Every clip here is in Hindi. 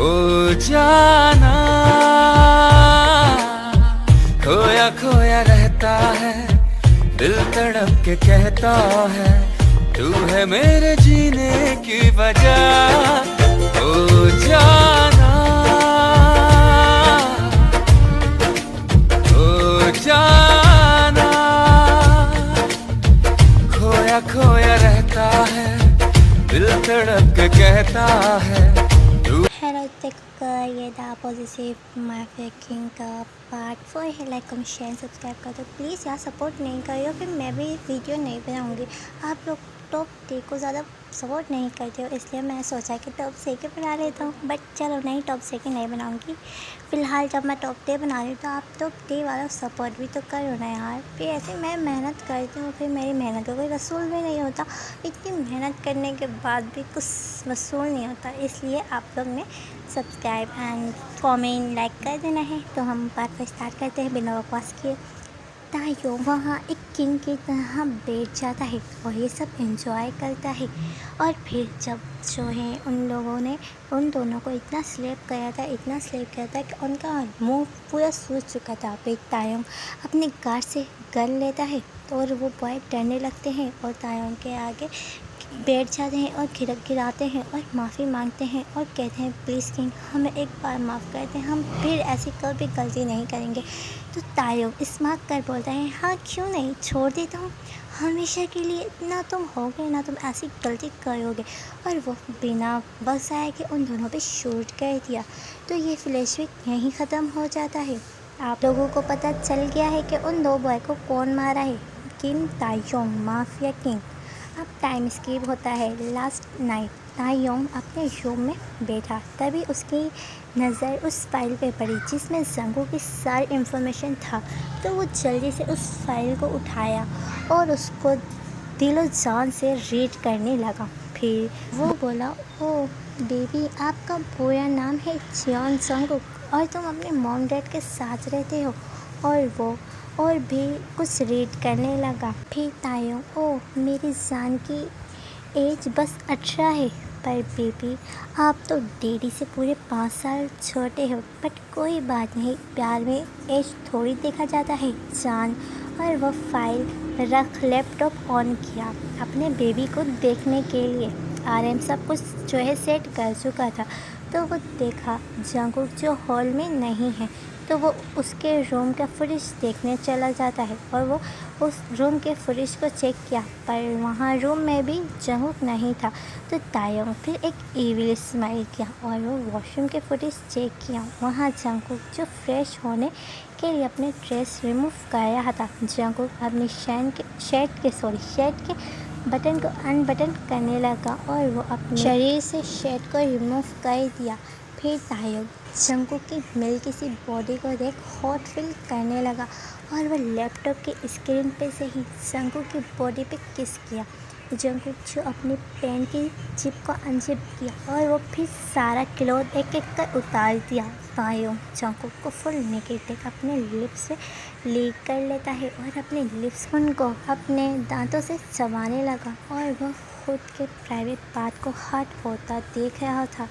ओ जाना खोया खोया रहता है, दिल तड़प के कहता है तू है मेरे जीने की वजह। ओ जाना, ओ जाना खोया खोया रहता है, दिल तड़प के कहता है। Hello TikTok, ये था पॉजिटिव माय फेकिंग का पार्ट 4 है। लाइक कमेंट शेयर सब्सक्राइब कर दो प्लीज़ यार, सपोर्ट नहीं करो फिर मैं भी वीडियो नहीं बनाऊंगी। आप लोग टॉप 10 को ज़्यादा सपोर्ट नहीं करते हो, इसलिए मैं सोचा कि टॉप 6 के बना लेता हूँ। बट चलो नहीं, टॉप 6 के नहीं बनाऊँगी फ़िलहाल। जब मैं टॉप 10 बना रही हूँ तो आप टॉप 10 वाला सपोर्ट भी तो करो ना यार। फिर ऐसे मैं मेहनत करती हूँ, फिर मेरी मेहनत का कोई वसूल भी नहीं होता। इतनी मेहनत करने के बाद भी कुछ वसूल नहीं होता, इसलिए आप लोग ने सब्सक्राइब एंड कमेंट लाइक कर देना है। तो हम पार्ट पर स्टार्ट करते हैं बिना बकवास किए। तायो वहाँ एक किंग की तरह बैठ जाता है और ये सब एंजॉय करता है। और फिर जब जो है उन लोगों ने उन दोनों को इतना स्लेप किया था, इतना स्लेप किया था कि उनका मुंह पूरा सूज चुका था। फिर तायोंग अपने गार्ड से गन लेता है और वो बॉय डरने लगते हैं और तायोंग के आगे बैठ जाते हैं और गिराते हैं और माफ़ी मांगते हैं और कहते हैं प्लीज़ किंग हमें एक बार माफ़ कर दें, हम फिर ऐसी कभी गलती नहीं करेंगे। तो तायोंग स्मार्ट कर बोलता है हाँ क्यों नहीं, छोड़ देता हूँ हमेशा के लिए, ना तुम होगे ना तुम ऐसी गलती करोगे। और वो बिना बस आए कि उन दोनों पे शूट कर दिया। तो ये फ्लैशबैक यहीं ख़त्म हो जाता है। आप लोगों को पता चल गया है कि उन दो बॉय को कौन मारा है, किम तायोंग माफिया किंग। अब टाइम स्किप होता है लास्ट नाइट। तायोंग अपने रूम में बैठा, तभी उसकी नज़र उस फाइल पे पड़ी जिसमें जंगू की सारी इन्फॉर्मेशन था। तो वो जल्दी से उस फाइल को उठाया और उसको दिलो जान से रीड करने लगा। फिर वो बोला ओ बेबी, आपका पूरा नाम है जियोन जंगुक और तुम अपने मॉम डैड के साथ रहते हो। और वो और भी कुछ रीड करने लगा। फिर तायोंग ओ मेरी जान की एज बस 18 है, पर बेबी आप तो डैडी से पूरे 5 साल छोटे हो। बट कोई बात नहीं, प्यार में एज थोड़ी देखा जाता है जान। और वो फाइल रख लैपटॉप ऑन किया अपने बेबी को देखने के लिए। आरएम सब कुछ जो है सेट कर चुका था। तो वो देखा जंगुक जो हॉल में नहीं है, तो वो उसके रूम का फुटेज देखने चला जाता है और वो उस रूम के फुटेज को चेक किया, पर वहाँ रूम में भी जंगुक नहीं था। तो तायोंग फिर एक इविल स्माइल किया और वो वॉशरूम के फुटेज चेक किया। वहाँ जंगुक जो फ्रेश होने के लिए अपने ड्रेस रिमूव कर रहा था। जंगुक अपनी शर्ट के बटन को अनबटन करने लगा और वो अपने शरीर से शर्ट को रिमूव कर दिया। फिर तायोंग जंगुक की मिल्की सी बॉडी को देख हॉट फील करने लगा और वह लैपटॉप के स्क्रीन पे से ही जंगुक की बॉडी पे किस किया। जंगुक जो अपनी पेन की जिप को अनजिप किया और वो फिर सारा क्लोथ एक एक कर उतार दिया। तायोंग जंगुक को फुल नेकेड अपने लिप्स से लीक कर लेता है और अपने लिप्स उनको अपने दांतों से चबाने लगा और वह खुद के प्राइवेट पार्ट को हर्ट होता देख रहा था।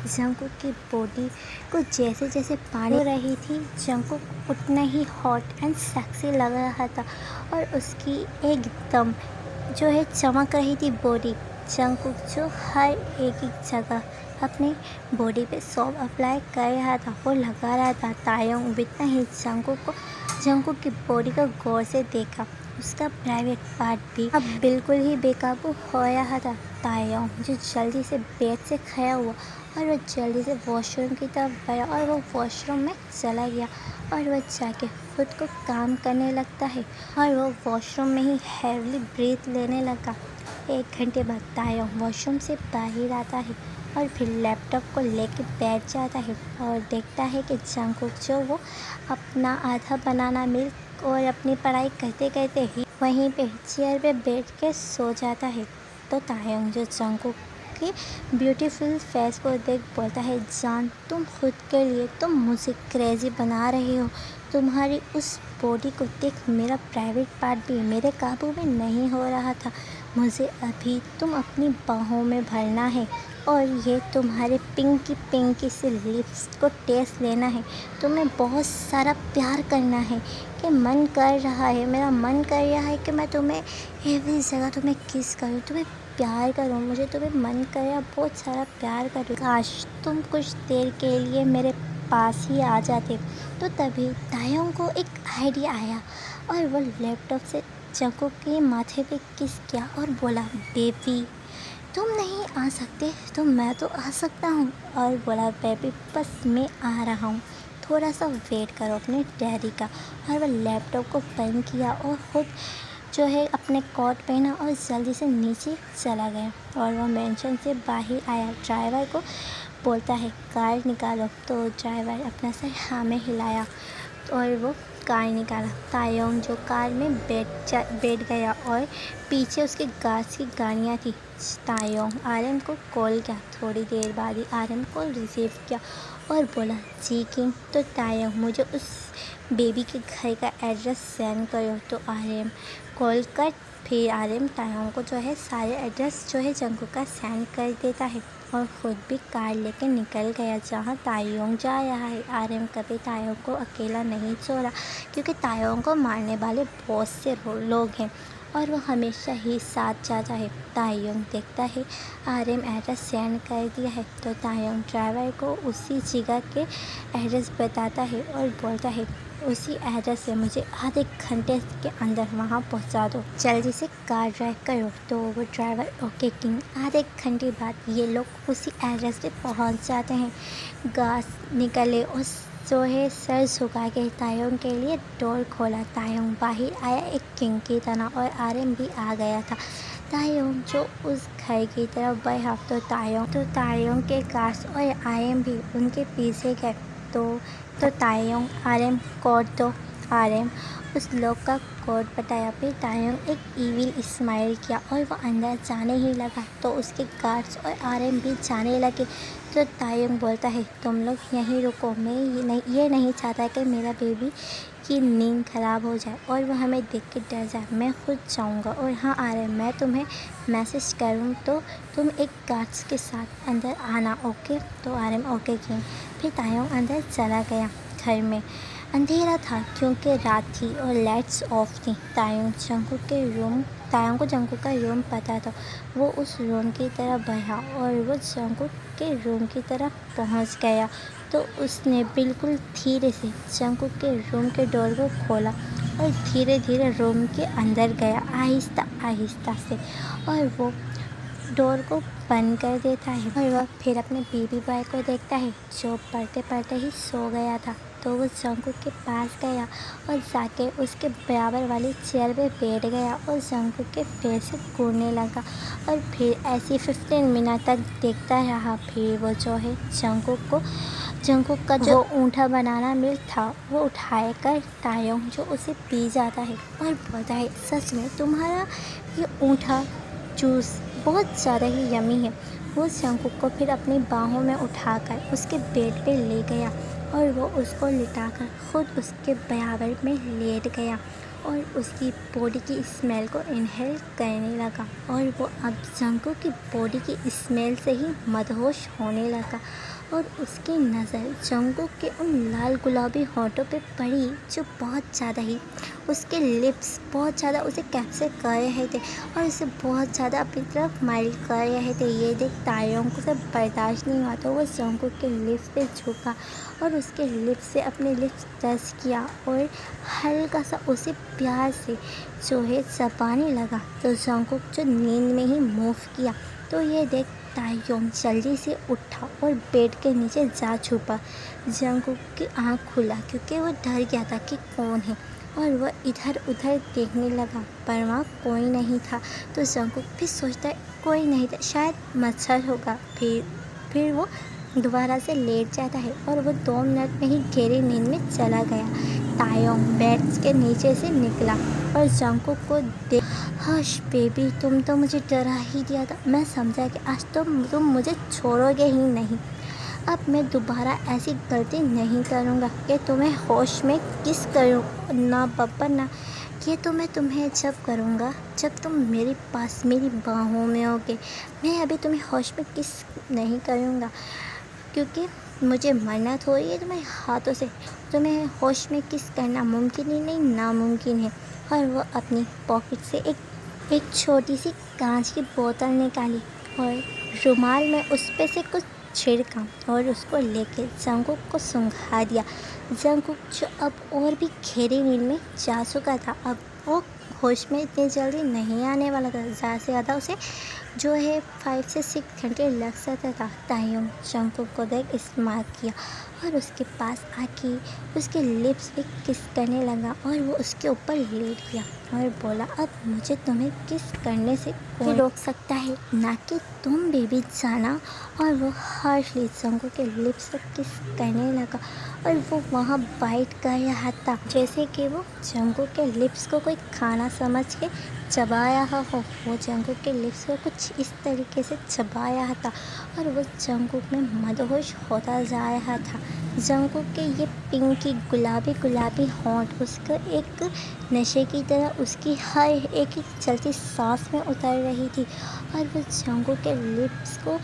जंगुक की बॉडी को जैसे जैसे पानी हो रही थी, जंगुक उतना ही हॉट एंड सेक्सी लग रहा था और उसकी एकदम जो है चमक रही थी बॉडी। जंगुक जो हर एक जगह अपने बॉडी पे सॉप अप्लाई कर रहा था और लगा रहा था। तायोंग बितना ही जंगुक की बॉडी को गौर से देखा। उसका प्राइवेट पार्ट भी अब बिल्कुल ही बेकाबू हो रहा था। तायोंग जो जल्दी से बेड से खड़ा हुआ और वो जल्दी से वॉशरूम की तरफ गया और वो वॉशरूम में चला गया और वह जाके खुद को काम करने लगता है और वो वॉशरूम में ही हैवीली ब्रीथ लेने लगा। 1 घंटे बाद तायोंग वॉशरूम से बाहर आता है और फिर लैपटॉप को लेके बैठ जाता है और देखता है कि जंगुक जो वो अपना आधा बनाना मिल्क और अपनी पढ़ाई करते करते ही वहीं पे चेयर पे बैठ के सो जाता है। तो तायोंग जो जंगुक की ब्यूटीफुल फेस को देख बोलता है जान, तुम खुद के लिए तुम मुझे क्रेजी बना रही हो। तुम्हारी उस बॉडी को देख, मेरा प्राइवेट पार्ट भी मेरे काबू में नहीं हो रहा था। मुझे अभी तुम अपनी बाहों में भरना है और ये तुम्हारे पिंकी पिंकी से लिप्स को टेस्ट लेना है। तुम्हें बहुत सारा प्यार करना है कि मन कर रहा है, मेरा मन कर रहा है कि मैं तुम्हें एवरी जगह तुम्हें किस करूँ, तुम्हें प्यार करूँ। मुझे तुम्हें मन कर रहा बहुत सारा प्यार करूँ। काश तुम कुछ देर के लिए मेरे पास ही आ जाते। तो तभी तायोंग को एक आइडिया आया और वो लैपटॉप से जंकुक के माथे पे किस किया और बोला, बेबी तुम नहीं आ सकते तो मैं तो आ सकता हूँ। और बोला, बेबी बस मैं आ रहा हूँ, थोड़ा सा वेट करो अपने डैडी का। और वह लैपटॉप को बंद किया और ख़ुद जो है अपने कोट पहना और जल्दी से नीचे चला गया। और वह मेंशन से बाहर आया, ड्राइवर को बोलता है कार निकालो। तो ड्राइवर अपना सर हाँ में हिलाया और वो कार निकाला। तायोंग जो कार में बैठ गया और पीछे उसके गार्ड्स की गाड़ियाँ थी। तायोंग आरएम को कॉल किया। थोड़ी देर बाद ही आरएम कॉल रिसीव किया और बोला, जी किंग। तो तायोंग मुझे उस बेबी के घर का एड्रेस सेंड करो। तो आरएम कॉल कर फिर आरएम तायोंग को जो है सारे एड्रेस जो है जंकुक का सेंड कर देता है और ख़ुद भी कार लेके निकल गया जहाँ तायोंग जा रहा है। आरएम कभी तायोंग को अकेला नहीं छोड़ा क्योंकि तायोंग को मारने वाले बहुत से लोग हैं और वो हमेशा ही साथ जाता है। तायोंग देखता है आरएम एड्रेस सेंड कर दिया है तो तायोंग ड्राइवर को उसी जगह के एड्रेस बताता है और बोलता है, उसी एड्रेस से मुझे आधे घंटे के अंदर वहाँ पहुँचा दो, जल्दी से कार ड्राइव करो। तो वो ड्राइवर ओके किंग। आधे घंटे बाद ये लोग उसी एड्रेस पे पहुँच जाते हैं। गार्ड निकले और जो है सर झुका के तायोंग के लिए डोर खोला। तायोंग बाहर आया एक किंग की तरह और आरएम भी आ गया था। तायोंग जो उस घर की तरफ बढ़ा तो तायोंग के गार्ड्स और आरएम भी उनके पीछे गए। तो तायोंग आरएम कोड दो। आरएम उस लोग का कोड बताया। फिर तायोंग एक इविल स्माइल किया और वो अंदर जाने ही लगा तो उसके गार्ड्स और आरएम भी जाने लगे। तो तायोंग बोलता है, तुम लोग यहीं रुको, मैं ये नहीं चाहता कि मेरा बेबी की नींद ख़राब हो जाए और वो हमें देख के डर जाए। मैं खुद जाऊँगा। और हाँ आरएम, मैं तुम्हें मैसेज करूँ तो तुम एक गार्ड्स के साथ अंदर आना, ओके। तो आरएम ओके किया। फिर तायोंग अंदर चला गया। घर में अंधेरा था क्योंकि रात थी और लाइट्स ऑफ थी। तायोंग को जंकुक का रूम पता था। वो उस रूम की तरफ बढ़ा और वो जंकुक के रूम की तरफ पहुंच गया तो उसने बिल्कुल धीरे से जंकुक के रूम के डोर को खोला और धीरे धीरे रूम के अंदर गया, आहिस्ता आहिस्ता से, और वो डोर को बंद कर देता है। और वह फिर अपने बेबी बॉय को देखता है जो पढ़ते पढ़ते ही सो गया था। तो वो जंकुक के पास गया और जाके उसके बराबर वाली चेयर पे बैठ गया और जंकुक के फेस से घूरने लगा और फिर ऐसे 15 मिनट तक देखता रहा। फिर वो जो है जंकुक का जो ऊँटा बनाना मिल्क था वो उठाए कर तायोंग जो उसे पी जाता है और बोलता है, सच में तुम्हारा ये ऊँटा जूस बहुत ज़्यादा ही यमी है। वो जंकुक को फिर अपनी बाहों में उठाकर उसके बेड पे ले गया और वो उसको लिटाकर खुद उसके बराबर में लेट गया और उसकी बॉडी की स्मेल को इनहेल करने लगा और वो अब जंकुक की बॉडी की स्मेल से ही मदहोश होने लगा और उसकी नज़र जंकुक के उन लाल गुलाबी होठों पे पड़ी जो बहुत ज़्यादा ही उसके लिप्स बहुत ज़्यादा उसे कैप्चर कर रहे थे और उसे बहुत ज़्यादा अपनी तरफ माइल कर रहे थे। ये देख तायोंग को सब बर्दाश्त नहीं हुआ तो वो जंकुक के लिप्स पे झुका और उसके लिप्स से अपने लिप्स टच किया और हल्का सा उसे प्यार से जो है चबाने लगा। तो जंकुक जो नींद में ही मूव किया तो ये देख तायोंग जल्दी से उठा और बेड के नीचे जा छुपा। जंकुक की आँख खुला क्योंकि वो डर गया था कि कौन है और वह इधर उधर देखने लगा पर वहाँ कोई नहीं था। तो जंकुक फिर सोचता कोई नहीं था, शायद मच्छर होगा। फिर वो दोबारा से लेट जाता है और वो 2 मिनट में ही गहरी नींद में चला गया। तायोंग बेड के नीचे से निकला और जंकुक को देख, हश बेबी, तुम तो मुझे डरा ही दिया था। मैं समझा कि आज तो तुम मुझे छोड़ोगे ही नहीं। अब मैं दोबारा ऐसी गलती नहीं करूँगा कि तुम्हें होश में किस करूँ। ना पापा ना, ये तो मैं तुम्हें जब करूँगा जब तुम मेरे पास मेरी बाहों में होगे। मैं अभी तुम्हें होश में किस नहीं करूँगा, क्योंकि मुझे मरना थोड़ी है तुम्हारे हाथों से। तुम्हें होश में किस करना मुमकिन ही नहीं, नामुमकिन है। और वो अपनी पॉकेट से एक छोटी सी कांच की बोतल निकाली और रुमाल में उस पे से कुछ छिड़का और उसको लेके जंगुक को सुंघा दिया। जंगुक जो अब और भी गहरी नींद में जा चुका था, अब वो होश में इतनी जल्दी नहीं आने वाला था। ज़्यादा से ज़्यादा उसे जो है 5 से 6 घंटे लग सकता था। तायुंग जंगुक को देख स्माइल किया और उसके पास आके उसके लिप्स पे किस करने लगा और वो उसके ऊपर लेट गया और बोला, अब मुझे तुम्हें किस करने से कोई रोक सकता है, ना कि तुम बेबी जाना। और वो हार्शली जंगुक के लिप्स पे किस करने लगा और वो वहाँ बाइट कर रहा था, जैसे कि वो जंगुक के लिप्स को कोई खाना समझ के चबा रहा हो। वो जंगुक के लिप्स को कुछ इस तरीके से चबा रहा था और वो जंगुक में मदहोश होता जा रहा था। जंगुक के ये पिंकी गुलाबी होंठ उसका एक नशे की तरह उसकी हर एक चलती सांस में उतर रही थी और वो जंगुक के लिप्स को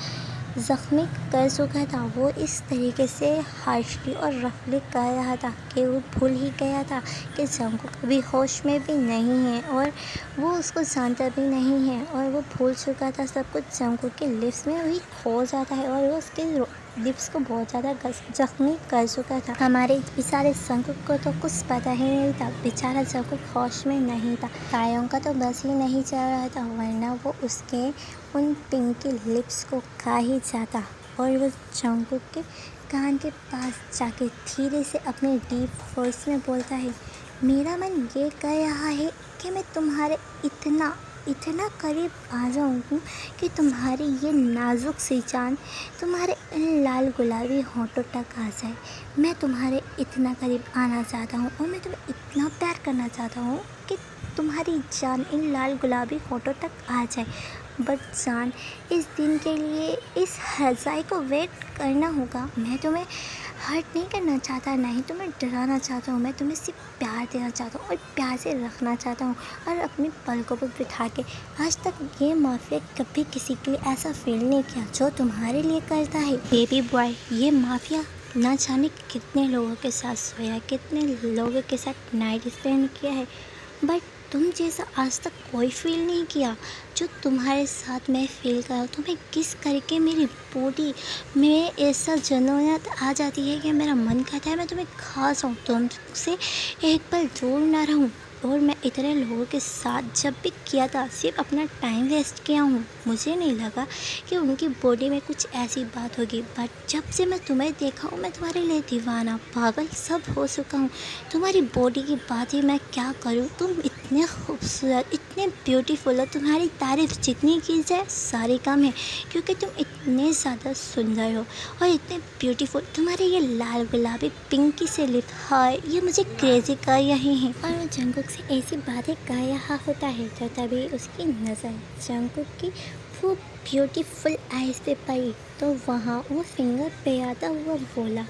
ज़ख्मी कर चुका था। वो इस तरीके से हार्शली और रफली कर रहा था कि वो भूल ही गया था कि जंगुक अभी होश में भी नहीं है और वो उसको जानता भी नहीं है और वो भूल चुका था सब कुछ। जंगुक के लिप्स में वही खो जाता है और वो उसके लिप्स को बहुत ज़्यादा जख्मी कर चुका था। हमारे बेचारे जंगुक को तो कुछ पता ही नहीं था। बेचारा जंगुक होश में नहीं था। तायोंग का तो बस ही नहीं चल रहा था, वरना वो उसके उन पिंकी लिप्स को खा ही जाता। और वो जंगुक के कान के पास जाके धीरे से अपने डीप वॉइस में बोलता है, मेरा मन ये कह रहा है कि मैं तुम्हारे इतना करीब आ जाऊँ कि तुम्हारी ये नाजुक सी जान तुम्हारे इन लाल गुलाबी होंठों तक आ जाए। मैं तुम्हारे इतना करीब आना चाहता हूँ और मैं तुम्हें इतना प्यार करना चाहता हूँ कि तुम्हारी जान इन लाल गुलाबी होंठों तक आ जाए। बट जान, इस दिन के लिए इस हज़ाई को वेट करना होगा। मैं तुम्हें हर्ट नहीं करना चाहता, नहीं तुम्हें डराना चाहता हूँ। मैं तुम्हें सिर्फ प्यार देना चाहता हूँ और प्यार से रखना चाहता हूँ और अपनी पलकों पर बिठा के। आज तक ये माफिया कभी किसी के लिए ऐसा फील नहीं किया जो तुम्हारे लिए करता है बेबी बॉय। ये माफिया ना जाने कितने लोगों के साथ सोया, कितने लोगों के साथ नाइट स्पेंड किया है, बट तुम जैसा आज तक कोई फील नहीं किया जो तुम्हारे साथ मैं फील कर रहा हूँ। तुम्हें किस करके मेरी बॉडी में ऐसा जनोयत आ जाती है कि मेरा मन करता है मैं तुम्हें खा जाऊँ, तुमसे एक पल दूर ना रहूँ। और मैं इतने लोगों के साथ जब भी किया था सिर्फ अपना टाइम वेस्ट किया हूँ। मुझे नहीं लगा कि उनकी बॉडी में कुछ ऐसी बात होगी, बट जब से मैं तुम्हें देखा हूँ मैं तुम्हारे लिए दीवाना पागल सब हो चुका हूँ। तुम्हारी बॉडी की बात ही मैं क्या करूँ, तुम इतने खूबसूरत, इतने ब्यूटीफुल हो। तुम्हारी तारीफ़ जितनी की जाए सारी कम है, क्योंकि तुम इतने ज़्यादा सुंदर हो और इतने ब्यूटीफुल। तुम्हारे ये लाल गुलाबी पिंकी से लिप, हाय, ये मुझे क्रेजी कर रहे हैं। और वो जंगुक से ऐसी बातें कर रहा होता है तो तभी उसकी नज़र जंगुक की वो ब्यूटीफुल आइज़ पे पड़ी, तो वहाँ वो फिंगर पे आता हुआ बोला,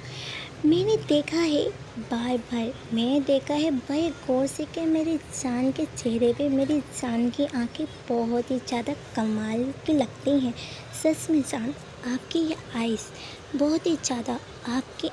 मैंने देखा है बार बार, मैंने देखा है बड़े गौर से कि मेरी जान के चेहरे पे मेरी जान की आंखें बहुत ही ज़्यादा कमाल की लगती हैं। सच में जान, आपकी ये आइज़ बहुत ही ज़्यादा आपके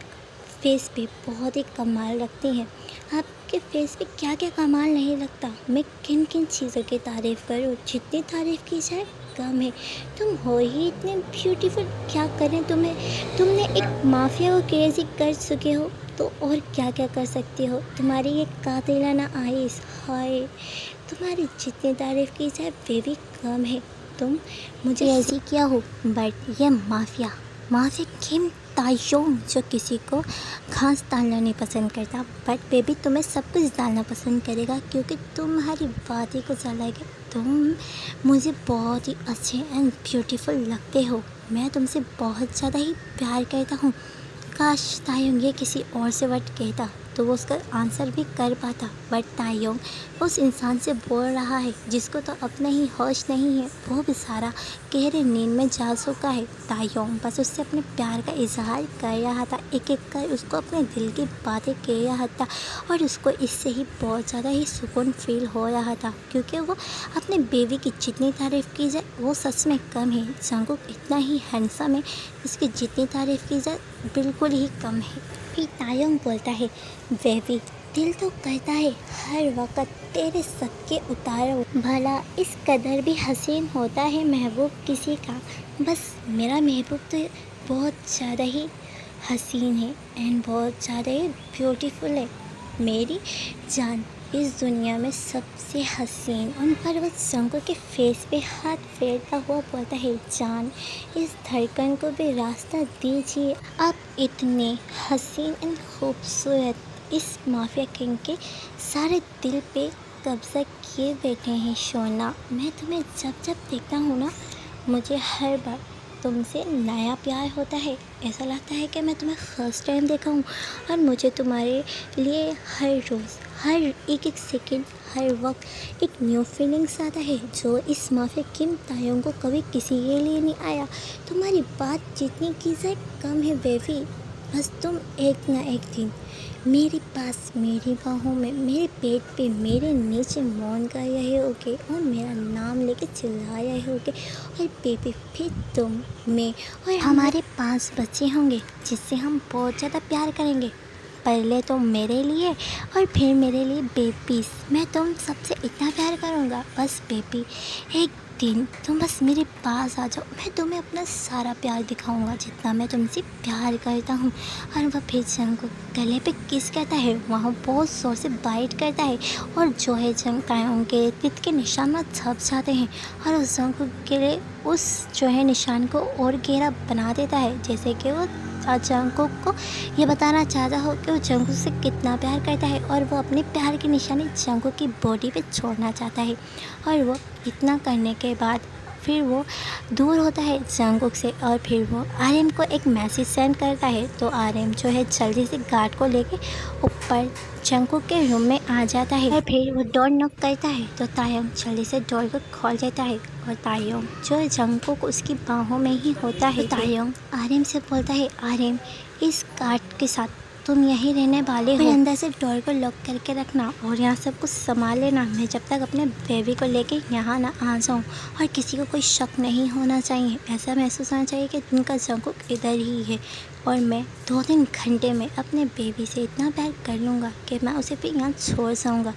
फेस पे बहुत ही कमाल लगती हैं। आपके फेस पे क्या क्या कमाल नहीं लगता। मैं किन किन चीज़ों की तारीफ़ करूँ, जितनी तारीफ़ की जाए कम है। तुम हो ही इतने ब्यूटीफुल, क्या करें तुम्हें। तुमने एक माफिया को क्रेजी कर चुके हो तो और क्या क्या कर सकते हो। तुम्हारी ये कातिलाना आइज़, हाय, तुम्हारी जितनी तारीफ़ की जाए वे भी कम है। तुम मुझे ऐसी किया हो, बट ये माफिया किम तायोंग जो किसी को घास डालना नहीं पसंद करता, बट बेबी तुम्हें सब कुछ डालना पसंद करेगा, क्योंकि तुम्हारी बात ही कुछ अलग है। तुम मुझे बहुत ही अच्छे एंड ब्यूटीफुल लगते हो। मैं तुमसे बहुत ज़्यादा ही प्यार करता हूँ। काश तायोंग ये किसी और से वर्ड कहता तो वो उसका आंसर भी कर पाता। बट तायोंग उस इंसान से बोल रहा है जिसको तो अपने ही होश नहीं है, वो बेचारा गहरे नींद में जा चुका है। तायोंग बस उससे अपने प्यार का इजहार कर रहा था, एक एक कर उसको अपने दिल की बातें कह रहा था और उसको इससे ही बहुत ज़्यादा ही सुकून फील हो रहा था, क्योंकि वो अपने बेबी की जितनी तारीफ़ की जाए वो सच में कम है। जंगकुक इतना ही हैंडसम है, उसकी जितनी तारीफ़ की जाए बिल्कुल ही कम है। फिर तायोंग बोलता है, बेबी दिल तो कहता है हर वक्त तेरे सदके उतारो, भला इस कदर भी हसीन होता है महबूब किसी का। बस मेरा महबूब तो बहुत ज़्यादा ही हसीन है एंड बहुत ज़्यादा ही ब्यूटीफुल है। मेरी जान इस दुनिया में सबसे हसीन। उन पर वो जंगकुक के फेस पे हाथ फेरता हुआ बोलता है, जान इस धड़कन को भी रास्ता दीजिए। आप इतने हसीन एंड खूबसूरत इस माफिया किंग के सारे दिल पे कब्जा किए बैठे हैं सोना। मैं तुम्हें जब जब देखता हूँ ना, मुझे हर बार तुमसे नया प्यार होता है। ऐसा लगता है कि मैं तुम्हें फर्स्ट टाइम देखा हूँ और मुझे तुम्हारे लिए हर रोज़, हर एक एक सेकंड, हर वक्त एक न्यू फीलिंग्स आता है जो इस माफिया किम तायोंग को कभी किसी के लिए नहीं आया। तुम्हारी बात जितनी की जाए कम है बेबी। बस तुम एक ना एक दिन मेरे पास, मेरी बाहों में, मेरे पेट पे, मेरे नीचे मौन कर रहे होगे और मेरा नाम लेके चिल्ला रहे होगे और बेबी फिर तुम, मैं और हमारे 5 बच्चे होंगे जिससे हम बहुत ज़्यादा प्यार करेंगे। पहले तो मेरे लिए और फिर मेरे लिए बेबीज़। मैं तुम सबसे इतना प्यार करूँगा, बस बेबी एक दिन तुम बस मेरे पास आ जाओ, मैं तुम्हें अपना सारा प्यार दिखाऊंगा जितना मैं तुमसे प्यार करता हूँ। और वह फिर जंगकुक गले पे किस कहता है, वहाँ बहुत जोर से बाइट करता है और जो है जंग तायोंग के तित के निशान में छप जाते हैं और उस जंगकुक के लिए उस जो है निशान को और गहरा बना देता है, जैसे कि वो जंगकुक को ये बताना चाहता हो कि वो जंगकुक से कितना प्यार करता है और वो अपने प्यार की निशानी जंगकुक की बॉडी पे छोड़ना चाहता है। और वो इतना करने के बाद फिर वो दूर होता है जंगकुक से और फिर वो आर्यन को एक मैसेज सेंड करता है। तो आर्यन जो है जल्दी से गार्ड को लेके ऊपर जंगकुक के रूम में आ जाता है और फिर वो डोर नॉक करता है। तो तायोंग जल्दी से डोर को खोल देता है और तायोंग जो है जंगकुक उसकी बाहों में ही होता है। तो तायोंग आर्यन से बोलता है, आर्यन इस गार्ड के साथ तुम यहीं रहने वाले हो, अंदर से डोर को लॉक करके रखना और यहाँ सब कुछ संभाल लेना। मैं जब तक अपने बेबी को लेके यहाँ ना आ जाऊँ और किसी को कोई शक नहीं होना चाहिए, ऐसा महसूस होना चाहिए कि उनका जंगकुक इधर ही है और मैं 2-3 घंटे में अपने बेबी से इतना प्यार कर लूँगा कि मैं उसे फिर यहाँ छोड़ जाऊँगा।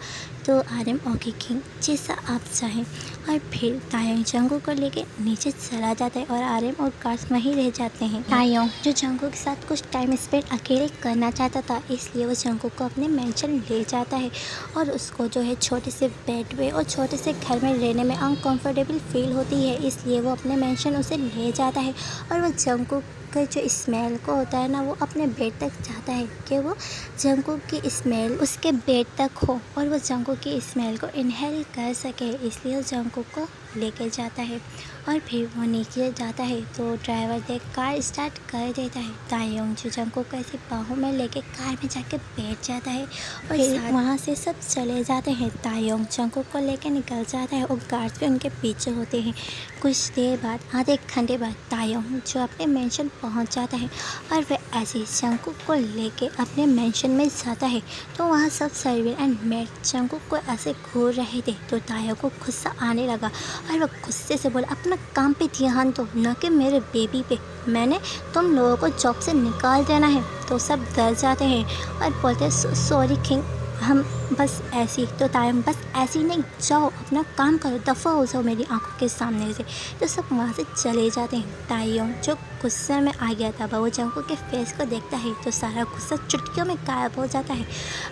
तो आर्यन ओके किंग जैसा आप चाहें। और फिर तायोंग जंगकुक को लेके नीचे चला जाता है और आर्यन और कार्स वहीं रह जाते हैं। तायोंग जो जंगकुक के साथ कुछ टाइम स्पेंड अकेले करना चाहता था, इसलिए वो जंगकुक को अपने मेंशन ले जाता है और उसको जो है छोटे से बेड पे और छोटे से घर में रहने में अनकंफर्टेबल फील होती है, इसलिए वो अपने मेंशन उसे ले जाता है और वो जंगकुक का जो स्मेल को होता है ना, वो अपने बेड तक चाहता है कि वो जंगकुक की स्मेल उसके बेड तक हो और वो जंगकुक की स्मेल को इनहेल कर सके, इसलिए वो जंगकुक को लेके जाता है। और फिर वो नीचे जाता है तो ड्राइवर देख कार स्टार्ट कर देता है। तायोंग जो जंगकुक को ऐसे बाहों में लेके कार में जाके बैठ जाता है और वहाँ से सब चले जाते हैं। तायोंग जंगकुक को लेके निकल जाता है और गार्ड्स भी उनके पीछे होते हैं। कुछ देर बाद, आधे एक घंटे बाद तायोंग जो अपने मेंशन पहुँच जाता है और वह ऐसे जंगकुक को लेके अपने मेंशन में जाता है। तो वहाँ सब सर्वेंट एंड मेड जंगकुक को ऐसे घूर रहे थे। तो तायोंग को गुस्सा आने लगा और वह गुस्से से बोला, अपना काम पे ध्यान दो, न कि मेरे बेबी पे। मैंने तुम लोगों को जॉब से निकाल देना है। तो सब डर जाते हैं और बोलते हैं, सॉरी किंग, हम बस ऐसी। तो तायोंग बस ऐसी नहीं, जाओ अपना काम करो, दफ़ा हो जाओ मेरी आंखों के सामने से। तो सब वहाँ से चले जाते हैं। तायोंग जो गुस्से में आ गया था वो जंगकुक के फेस को देखता है तो सारा गुस्सा चुटकियों में गायब हो जाता है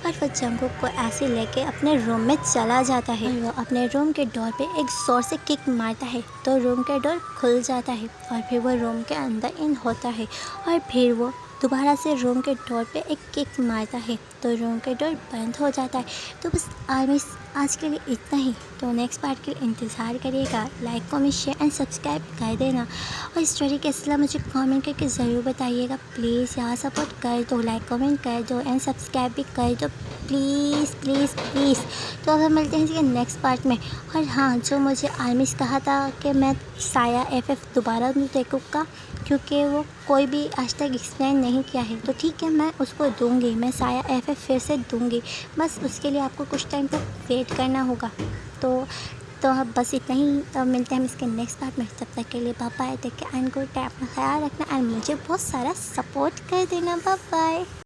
और वह जंगकुक को ऐसे लेके अपने रूम में चला जाता है। और वो अपने रूम के डोर पे एक जोर से किक मारता है तो रूम का डोर खुल जाता है और फिर वो रूम के अंदर इन होता है और फिर वो दोबारा से रूम के डोर पे एक किक मारता है तो रूम के डोर बंद हो जाता है। तो बस आर्मी आज के लिए इतना ही। तो नेक्स्ट पार्ट के लिए इंतज़ार करिएगा। Like comment share and subscribe कर देना और स्टोरी कैसा लगा मुझे कमेंट करके ज़रूर बताइएगा। प्लीज़ यार सपोर्ट कर दो, लाइक कमेंट कर दो एंड सब्सक्राइब भी कर दो प्लीज़ प्लीज़ प्लीज़। तो अब हम मिलते हैं इसके नेक्स्ट पार्ट में। और हाँ, जो मुझे आर्मिस कहा था कि मैं साया FF दोबारा देखूँगा क्योंकि वो कोई भी आज तक एक्सप्लेन नहीं किया है, तो ठीक है मैं उसको दूंगी, मैं साया FF फिर से दूंगी। बस उसके लिए आपको कुछ टाइम तक वेट करना होगा। तो अब बस इतना ही। तो मिलते हैं हम इसके नेक्स्ट पार्ट में। तब तक के लिए bye bye, take care and good time, अपना ख्याल रखना एंड मुझे बहुत सारा सपोर्ट कर देना। Bye bye.